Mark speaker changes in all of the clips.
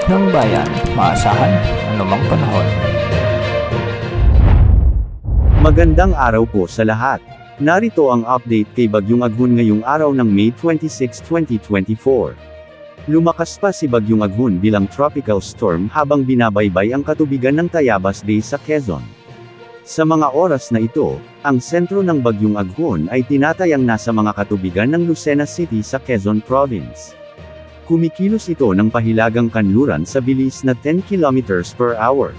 Speaker 1: ng bayan, maasahan anumang panahon.
Speaker 2: Magandang araw po sa lahat. Narito ang update kay Bagyong Aghun ngayong araw ng May 26, 2024. Lumakas pa si Bagyong Aghun bilang tropical storm habang binabaybay ang katubigan ng Tayabas Bay sa Quezon. Sa mga oras na ito, ang sentro ng Bagyong Aghun ay tinatayang nasa mga katubigan ng Lucena City sa Quezon Province. Kumikilos ito ng pahilagang kanluran sa bilis na 10 km per hour.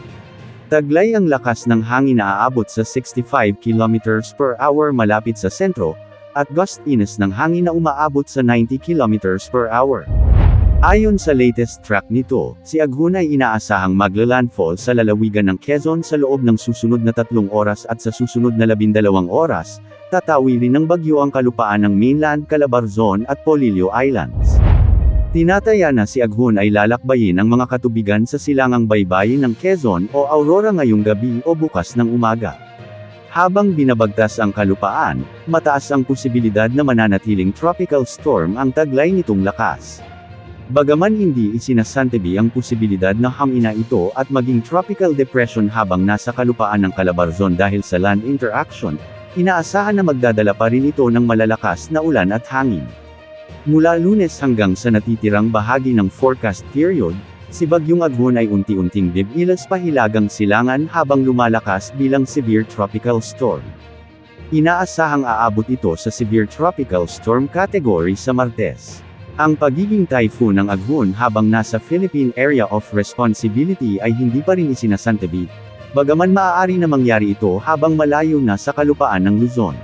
Speaker 2: Taglay ang lakas ng hangin na aabot sa 65 km per hour malapit sa sentro, at gustiness ng hangin na umaabot sa 90 km per hour. Ayon sa latest track nito, si Aghun ay inaasahang maglalandfall sa lalawigan ng Quezon sa loob ng susunod na 3 oras at sa susunod na 12 oras, tatawilin ng bagyo ang kalupaan ng mainland Calabarzon at Polillo Islands. Tinataya na si Aghun ay lalakbayin ang mga katubigan sa silangang baybayin ng Quezon o Aurora ngayong gabi o bukas ng umaga. Habang binabagtas ang kalupaan, mataas ang posibilidad na mananatiling tropical storm ang taglay nitong lakas. Bagaman hindi isinasantabi ang posibilidad na hamina ito at maging tropical depression habang nasa kalupaan ng Calabarzon dahil sa land interaction, inaasahan na magdadala pa rin ito ng malalakas na ulan at hangin. Mula Lunes hanggang sa natitirang bahagi ng forecast period, si Bagyong Aghun ay unti-unting bibilas pahilagang silangan habang lumalakas bilang severe tropical storm. Inaasahang aabot ito sa severe tropical storm category sa Martes. Ang pagiging typhoon ng Aghun habang nasa Philippine Area of Responsibility ay hindi pa rin isinasantabi, bagaman maaari na mangyari ito habang malayo na sa kalupaan ng Luzon.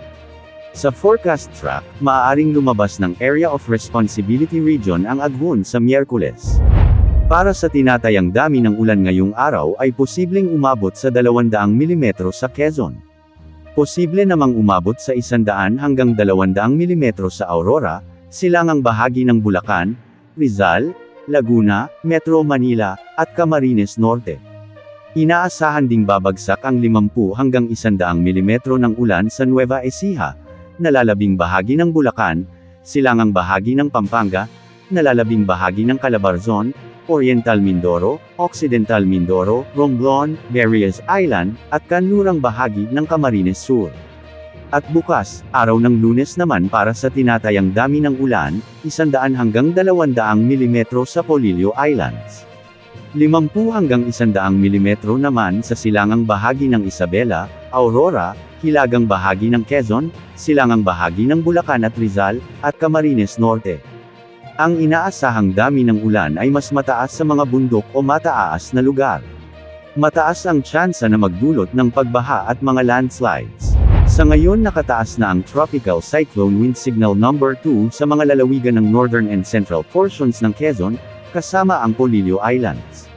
Speaker 2: Sa forecast track, maaaring lumabas ng Area of Responsibility Region ang Aghun sa Miyerkules. Para sa tinatayang dami ng ulan ngayong araw ay posibleng umabot sa 200 mm sa Quezon. Posible namang umabot sa 100 hanggang 200 mm sa Aurora, silangang bahagi ng Bulacan, Rizal, Laguna, Metro Manila, at Camarines Norte. Inaasahan ding babagsak ang 50 hanggang 100 mm ng ulan sa Nueva Ecija, nalalabing bahagi ng Bulacan, silangang bahagi ng Pampanga, nalalabing bahagi ng Calabarzon, Oriental Mindoro, Occidental Mindoro, Romblon, Berries Island, at kanlurang bahagi ng Camarines Sur. At bukas, araw ng Lunes naman para sa tinatayang dami ng ulan, 100 hanggang 200 mm sa Polillo Islands. 50 hanggang 100 mm naman sa silangang bahagi ng Isabela, Aurora, hilagang bahagi ng Quezon, silangang bahagi ng Bulacan at Rizal, at Camarines Norte. Ang inaasahang dami ng ulan ay mas mataas sa mga bundok o mataas na lugar. Mataas ang tsansa na magdulot ng pagbaha at mga landslides. Sa ngayon nakataas na ang Tropical Cyclone Wind Signal number 2 sa mga lalawigan ng northern and central portions ng Quezon, kasama ang Polillo Islands.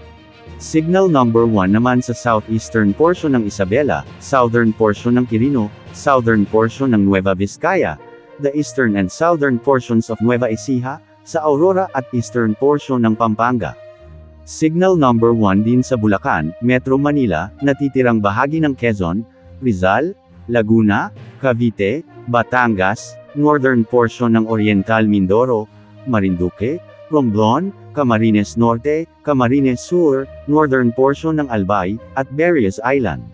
Speaker 2: Signal number 1 naman sa southeastern portion ng Isabela, southern portion ng Quirino, southern portion ng Nueva Vizcaya, the eastern and southern portions of Nueva Ecija, sa Aurora at eastern portion ng Pampanga. Signal number 1 din sa Bulacan, Metro Manila, natitirang bahagi ng Quezon, Rizal, Laguna, Cavite, Batangas, northern portion ng Oriental Mindoro, Marinduque, Romblon, Camarines Norte, Camarines Sur, northern portion ng Albay, at Berries Island.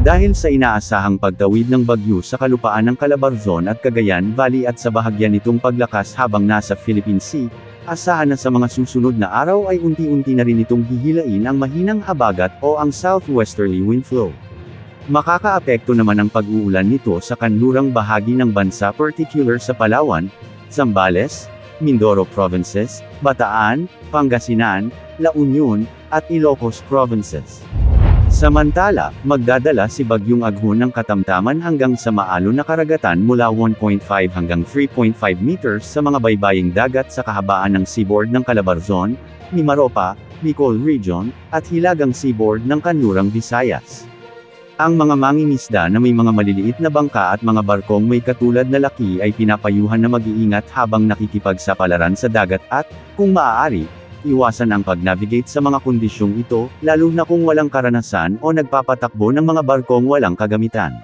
Speaker 2: Dahil sa inaasahang pagtawid ng bagyo sa kalupaan ng Calabarzon at Cagayan Valley at sa bahagyan nitong paglakas habang nasa Philippine Sea, asahan na sa mga susunod na araw ay unti-unti na rin itong hihilain ang mahinang habagat o ang southwesterly wind flow. Makakaapekto naman ang pag-uulan nito sa kanlurang bahagi ng bansa particular sa Palawan, Zambales, Mindoro Provinces, Bataan, Pangasinan, La Union, at Ilocos Provinces. Samantala, magdadala si Bagyong Aghun ng katamtaman hanggang sa maalon na karagatan mula 1.5 hanggang 3.5 meters sa mga baybaying dagat sa kahabaan ng seaboard ng Calabarzon, Mimaropa, Bicol Region, at hilagang seaboard ng kanlurang Visayas. Ang mga mangingisda na may mga maliliit na bangka at mga barkong may katulad na laki ay pinapayuhan na mag-iingat habang nakikipagsapalaran sa dagat at, kung maaari, iwasan ang pag-navigate sa mga kondisyong ito, lalo na kung walang karanasan o nagpapatakbo ng mga barkong walang kagamitan.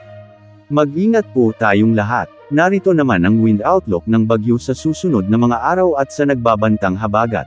Speaker 2: Mag-ingat po tayong lahat. Narito naman ang wind outlook ng bagyo sa susunod na mga araw at sa nagbabantang habagat.